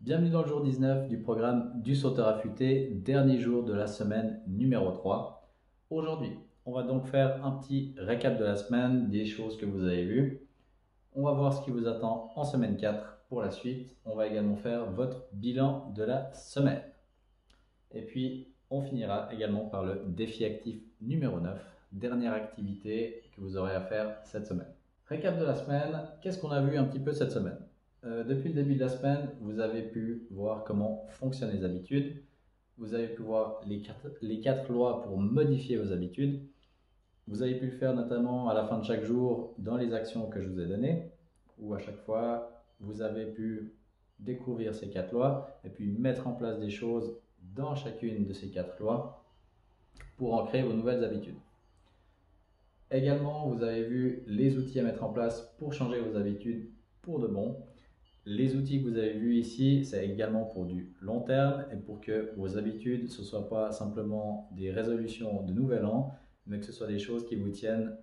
Bienvenue dans le jour 19 du programme du sauteur affûté, dernier jour de la semaine numéro 3. Aujourd'hui, on va donc faire un petit récap de la semaine, des choses que vous avez vues. On va voir ce qui vous attend en semaine 4 pour la suite. On va également faire votre bilan de la semaine. Et puis, on finira également par le défi actif numéro 9, dernière activité que vous aurez à faire cette semaine. Récap de la semaine, qu'est-ce qu'on a vu un petit peu cette semaine? Depuis le début de la semaine, vous avez pu voir comment fonctionnent les habitudes. Vous avez pu voir les quatre lois pour modifier vos habitudes. Vous avez pu le faire notamment à la fin de chaque jour dans les actions que je vous ai données, où à chaque fois, vous avez pu découvrir ces quatre lois et puis mettre en place des choses dans chacune de ces quatre lois pour en créer vos nouvelles habitudes. Également, vous avez vu les outils à mettre en place pour changer vos habitudes pour de bon. Les outils que vous avez vus ici, c'est également pour du long terme et pour que vos habitudes, ce ne soient pas simplement des résolutions de nouvel an, mais que ce soit des choses qui vous tiennent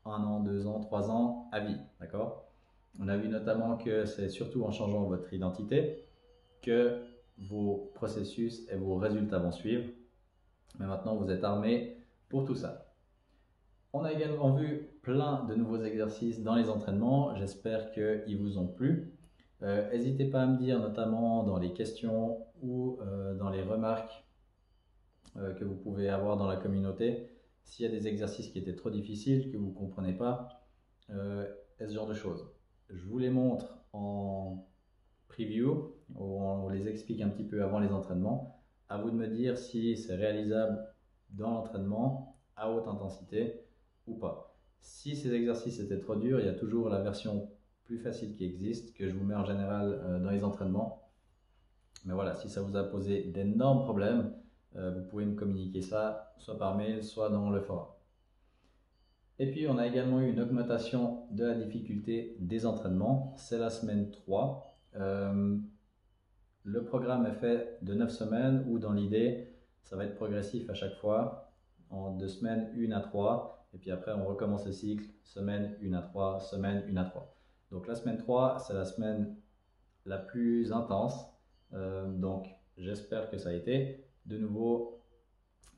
1 an, 2 ans, 3 ans à vie. D'accord? On a vu notamment que c'est surtout en changeant votre identité que vos processus et vos résultats vont suivre. Mais maintenant, vous êtes armé pour tout ça. On a également vu plein de nouveaux exercices dans les entraînements. J'espère qu'ils vous ont plu. N'hésitez pas à me dire, notamment dans les questions ou dans les remarques que vous pouvez avoir dans la communauté, s'il y a des exercices qui étaient trop difficiles, que vous ne comprenez pas, et ce genre de choses. Je vous les montre en preview, où on les explique un petit peu avant les entraînements. À vous de me dire si c'est réalisable dans l'entraînement à haute intensité ou pas. Si ces exercices étaient trop durs, il y a toujours la version plus facile qui existe, que je vous mets en général dans les entraînements. Mais voilà, si ça vous a posé d'énormes problèmes, vous pouvez me communiquer ça, soit par mail, soit dans le forum. Et puis, on a également eu une augmentation de la difficulté des entraînements. C'est la semaine 3. Le programme est fait de 9 semaines où dans l'idée, ça va être progressif à chaque fois, en 2 semaines, 1 à 3. Et puis après, on recommence le cycle, semaine 1 à 3, semaine 1 à 3. Donc la semaine 3, c'est la semaine la plus intense. Donc j'espère que ça a été. De nouveau,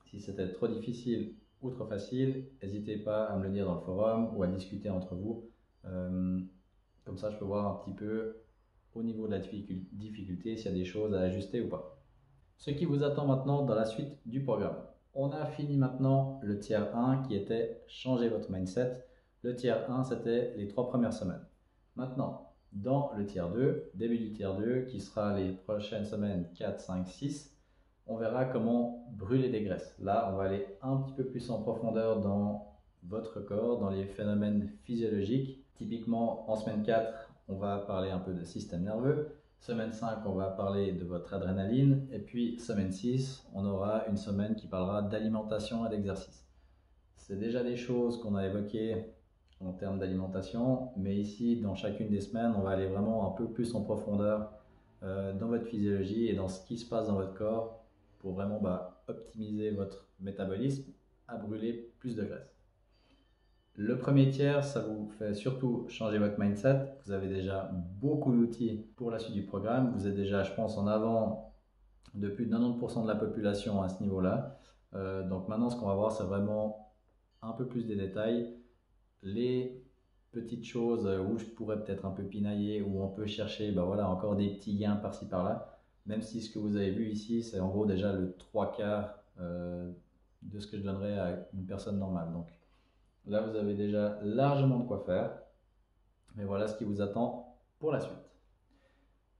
si c'était trop difficile ou trop facile, n'hésitez pas à me le dire dans le forum ou à discuter entre vous. Comme ça, je peux voir un petit peu au niveau de la difficulté s'il y a des choses à ajuster ou pas. Ce qui vous attend maintenant dans la suite du programme. On a fini maintenant le tiers 1 qui était changer votre mindset. Le tiers 1, c'était les 3 premières semaines. Maintenant, dans le tiers 2, début du tiers 2, qui sera les prochaines semaines 4, 5, 6, on verra comment brûler des graisses. Là, on va aller un petit peu plus en profondeur dans votre corps, dans les phénomènes physiologiques. Typiquement, en semaine 4, on va parler un peu de système nerveux. Semaine 5, on va parler de votre adrénaline. Et puis, semaine 6, on aura une semaine qui parlera d'alimentation et d'exercice. C'est déjà des choses qu'on a évoquées en termes d'alimentation, mais ici, dans chacune des semaines, on va aller vraiment un peu plus en profondeur dans votre physiologie et dans ce qui se passe dans votre corps pour vraiment optimiser votre métabolisme à brûler plus de graisse. Le premier tiers, ça vous fait surtout changer votre mindset. Vous avez déjà beaucoup d'outils pour la suite du programme. Vous êtes déjà, je pense, en avant de plus de 90% de la population à ce niveau-là. Donc maintenant, ce qu'on va voir, c'est vraiment un peu plus des détails. Les petites choses où je pourrais peut-être un peu pinailler, où on peut chercher voilà, encore des petits gains par-ci par-là. Même si ce que vous avez vu ici, c'est en gros déjà le 3/4 de ce que je donnerais à une personne normale. Donc là, vous avez déjà largement de quoi faire. Mais voilà ce qui vous attend pour la suite.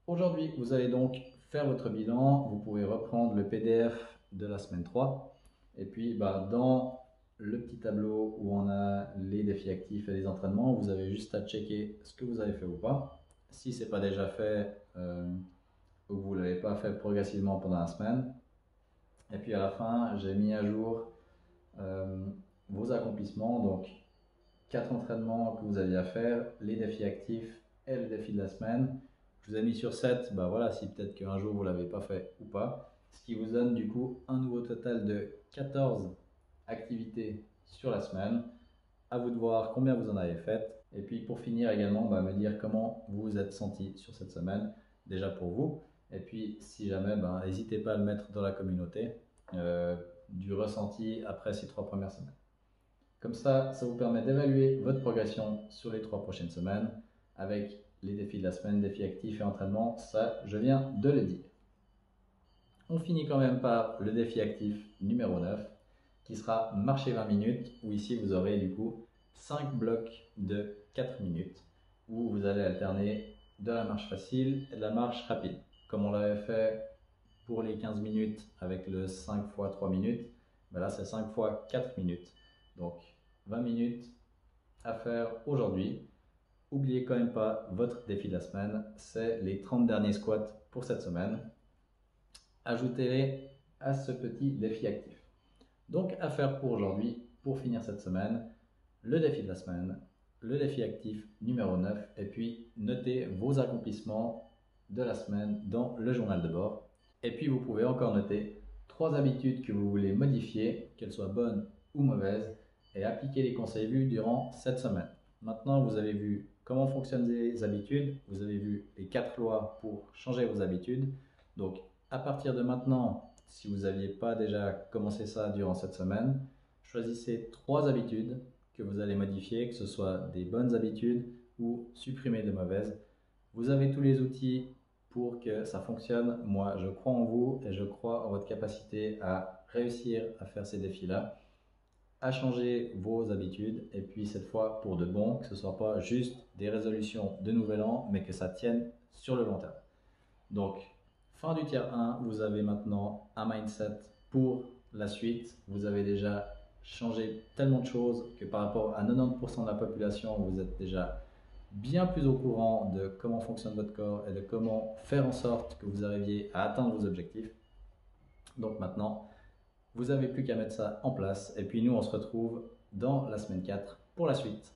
Aujourd'hui, vous allez donc faire votre bilan. Vous pouvez reprendre le PDF de la semaine 3. Et puis, dans le petit tableau où on a les défis actifs et les entraînements, vous avez juste à checker ce que vous avez fait ou pas. Si ce n'est pas déjà fait ou que vous ne l'avez pas fait progressivement pendant la semaine. Et puis à la fin, j'ai mis à jour vos accomplissements. Donc, 4 entraînements que vous aviez à faire, les défis actifs et le défi de la semaine. Je vous ai mis sur 7, voilà, si peut-être qu'un jour vous ne l'avez pas fait ou pas. Ce qui vous donne du coup un nouveau total de 14 activités sur la semaine. À vous de voir combien vous en avez fait. Et puis pour finir également, me dire comment vous vous êtes senti sur cette semaine, déjà pour vous. Et puis, si jamais, n'hésitez pas à le mettre dans la communauté du ressenti après ces 3 premières semaines. Comme ça vous permet d'évaluer votre progression sur les 3 prochaines semaines avec les défis de la semaine, défis actifs et entraînement. Ça, je viens de le dire. On finit quand même par le défi actif numéro 9 qui sera marcher 20 minutes, où ici vous aurez du coup 5 blocs de 4 minutes où vous allez alterner de la marche facile et de la marche rapide. Comme on l'avait fait pour les 15 minutes avec le 5 x 3 minutes, là c'est 5 x 4 minutes. Donc 20 minutes à faire aujourd'hui. N'oubliez quand même pas votre défi de la semaine, c'est les 30 derniers squats pour cette semaine. Ajoutez-les à ce petit défi actif. Donc à faire pour aujourd'hui, pour finir cette semaine, le défi de la semaine, le défi actif numéro 9 et puis notez vos accomplissements de la semaine dans le journal de bord. Et puis vous pouvez encore noter 3 habitudes que vous voulez modifier, qu'elles soient bonnes ou mauvaises, et appliquer les conseils vus durant cette semaine. Maintenant, vous avez vu comment fonctionnent les habitudes, vous avez vu les 4 lois pour changer vos habitudes. Donc, à partir de maintenant, si vous n'aviez pas déjà commencé ça durant cette semaine, choisissez 3 habitudes que vous allez modifier, que ce soit des bonnes habitudes ou supprimer de mauvaises. Vous avez tous les outils pour que ça fonctionne. Moi, je crois en vous et je crois en votre capacité à réussir à faire ces défis-là, à changer vos habitudes et puis cette fois pour de bon, que ce ne soit pas juste des résolutions de nouvel an, mais que ça tienne sur le long terme. Donc, fin du tiers 1, vous avez maintenant un mindset pour la suite. Vous avez déjà changé tellement de choses que par rapport à 90% de la population, vous êtes déjà bien plus au courant de comment fonctionne votre corps et de comment faire en sorte que vous arriviez à atteindre vos objectifs. Donc maintenant, vous n'avez plus qu'à mettre ça en place. Et puis nous, on se retrouve dans la semaine 4 pour la suite.